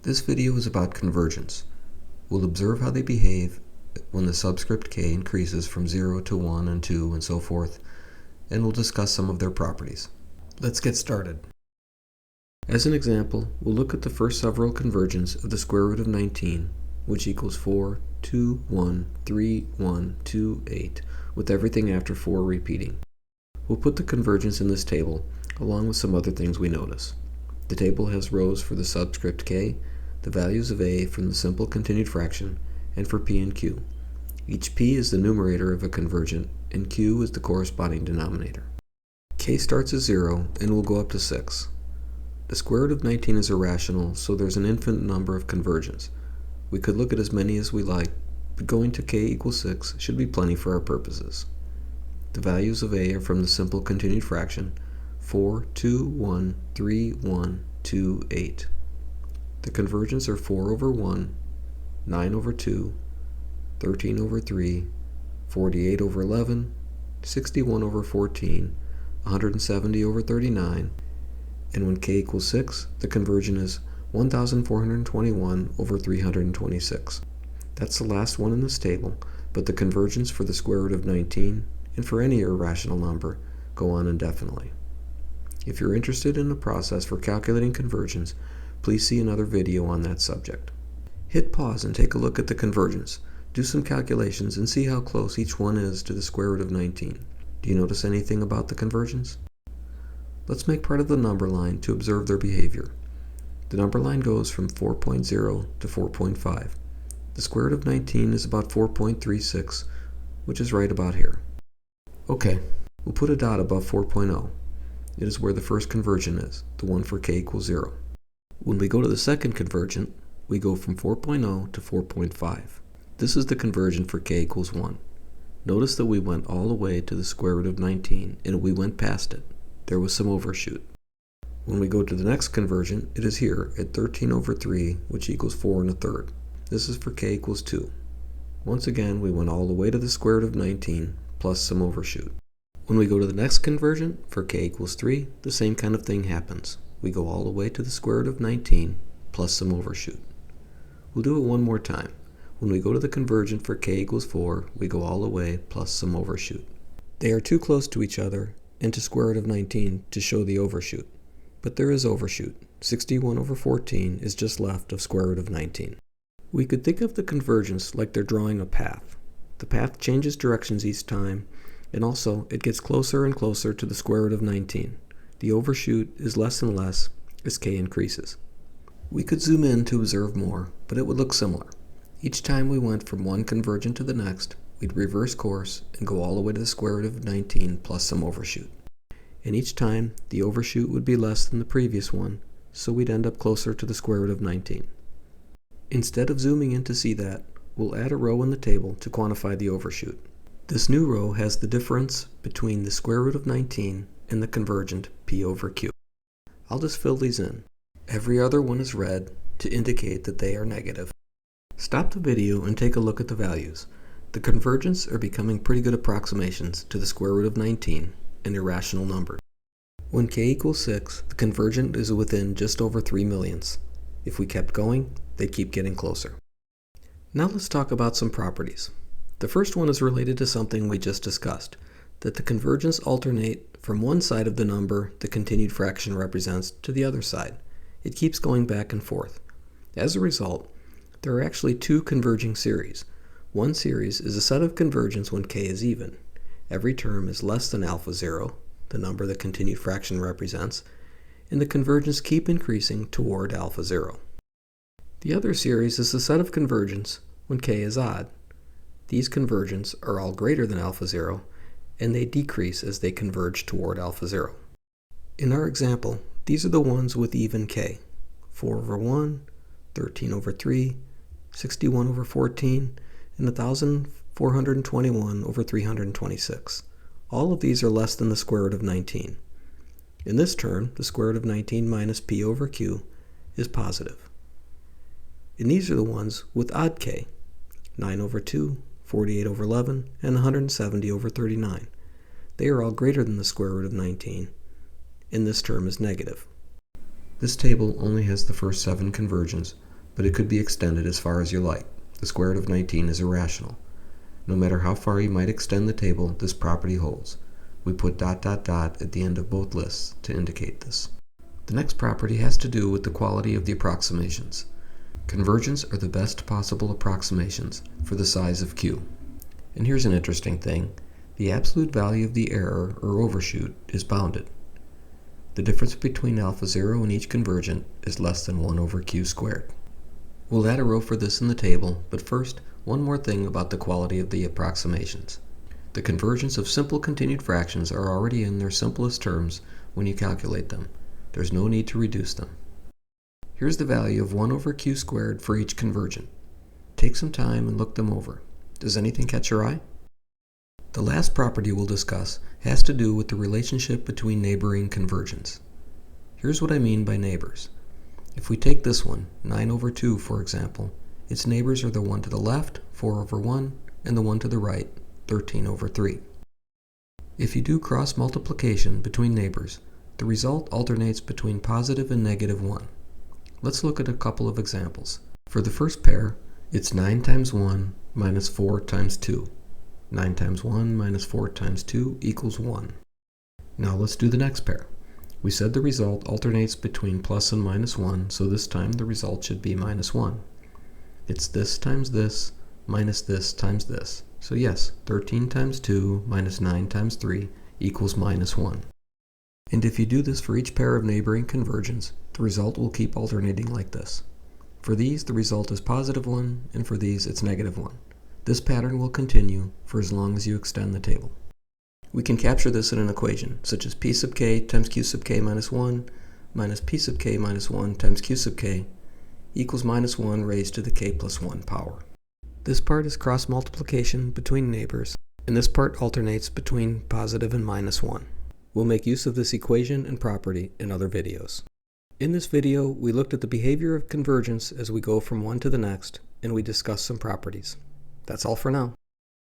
This video is about convergents. We'll observe how they behave when the subscript k increases from 0 to 1 and 2 and so forth, and we'll discuss some of their properties. Let's get started. As an example, we'll look at the first several convergents of the square root of 19, which equals 4, 2, 1, 3, 1, 2, 8, with everything after 4 repeating. We'll put the convergence in this table, along with some other things we notice. The table has rows for the subscript k, the values of a from the simple continued fraction, and for p and q. Each p is the numerator of a convergent, and q is the corresponding denominator. K starts as 0 and will go up to 6. The square root of 19 is irrational, so there's an infinite number of convergents. We could look at as many as we like, but going to k equals 6 should be plenty for our purposes. The values of a are from the simple continued fraction, 4, 2, 1, 3, 1, 2, 8. The convergents are 4 over 1, 9 over 2, 13 over 3, 48 over 11, 61 over 14, 170 over 39, and when k equals 6, the convergent is 1421 over 326. That's the last one in this table, but the convergence for the square root of 19, and for any irrational number, go on indefinitely. If you're interested in the process for calculating convergence, please see another video on that subject. Hit pause and take a look at the convergence. Do some calculations and see how close each one is to the square root of 19. Do you notice anything about the convergence? Let's make part of the number line to observe their behavior. The number line goes from 4.0 to 4.5. The square root of 19 is about 4.36, which is right about here. Okay, we'll put a dot above 4.0. It is where the first convergent is, the one for k equals 0. When we go to the second convergent, we go from 4.0 to 4.5. This is the convergent for k equals 1. Notice that we went all the way to the square root of 19, and we went past it. There was some overshoot. When we go to the next convergent, it is here at 13 over 3, which equals 4 1/3. This is for k equals 2. Once again, we went all the way to the square root of 19, plus some overshoot. When we go to the next convergent, for k equals 3, the same kind of thing happens. We go all the way to the square root of 19, plus some overshoot. We'll do it one more time. When we go to the convergent for k equals 4, we go all the way, plus some overshoot. They are too close to each other, and to square root of 19 to show the overshoot. But there is overshoot. 61 over 14 is just left of square root of 19. We could think of the convergence like they're drawing a path. The path changes directions each time, and also it gets closer and closer to the square root of 19. The overshoot is less and less as k increases. We could zoom in to observe more, but it would look similar. Each time we went from one convergent to the next, we'd reverse course and go all the way to the square root of 19 plus some overshoot. And each time, the overshoot would be less than the previous one, so we'd end up closer to the square root of 19. Instead of zooming in to see that, we'll add a row in the table to quantify the overshoot. This new row has the difference between the square root of 19 and the convergent p over q. I'll just fill these in. Every other one is red to indicate that they are negative. Stop the video and take a look at the values. The convergents are becoming pretty good approximations to the square root of 19, an irrational number. When k equals 6, the convergent is within just over 3 millionths. If we kept going, they'd keep getting closer. Now let's talk about some properties. The first one is related to something we just discussed, that the convergents alternate from one side of the number the continued fraction represents to the other side. It keeps going back and forth. As a result, there are actually two converging series. One series is a set of convergents when k is even. Every term is less than alpha 0, the number the continued fraction represents, and the convergents keep increasing toward alpha 0. The other series is a set of convergents when k is odd. These convergents are all greater than alpha 0, and they decrease as they converge toward alpha 0. In our example, these are the ones with even k. 4 over 1, 13 over 3, 61 over 14, and 1421 over 326. All of these are less than the square root of 19. In this term, the square root of 19 minus p over q is positive. And these are the ones with odd k, 9 over 2, 48 over 11, and 170 over 39. They are all greater than the square root of 19, and this term is negative. This table only has the first 7 convergents, but it could be extended as far as you like. The square root of 19 is irrational. No matter how far you might extend the table, this property holds. We put ... at the end of both lists to indicate this. The next property has to do with the quality of the approximations. Convergents are the best possible approximations for the size of Q. And here's an interesting thing. The absolute value of the error, or overshoot, is bounded. The difference between alpha 0 and each convergent is less than 1 over Q squared. We'll add a row for this in the table, but first, one more thing about the quality of the approximations. The convergents of simple continued fractions are already in their simplest terms when you calculate them. There's no need to reduce them. Here's the value of 1 over Q squared for each convergent. Take some time and look them over. Does anything catch your eye? The last property we'll discuss has to do with the relationship between neighboring convergents. Here's what I mean by neighbors. If we take this one, 9 over 2 for example, its neighbors are the one to the left, 4 over 1, and the one to the right, 13 over 3. If you do cross multiplication between neighbors, the result alternates between positive and negative 1. Let's look at a couple of examples. For the first pair, it's 9 times 1 minus 4 times 2. 9 times 1 minus 4 times 2 equals 1. Now let's do the next pair. We said the result alternates between plus and minus 1, so this time the result should be minus 1. It's this times this minus this times this. So yes, 13 times 2 minus 9 times 3 equals minus 1. And if you do this for each pair of neighboring convergents, the result will keep alternating like this. For these, the result is positive 1, and for these, it's negative 1. This pattern will continue for as long as you extend the table. We can capture this in an equation, such as p sub k times q sub k minus 1 minus p sub k minus 1 times q sub k equals minus 1 raised to the k plus 1 power. This part is cross multiplication between neighbors, and this part alternates between positive and minus 1. We'll make use of this equation and property in other videos. In this video, we looked at the behavior of convergence as we go from one to the next, and we discussed some properties. That's all for now.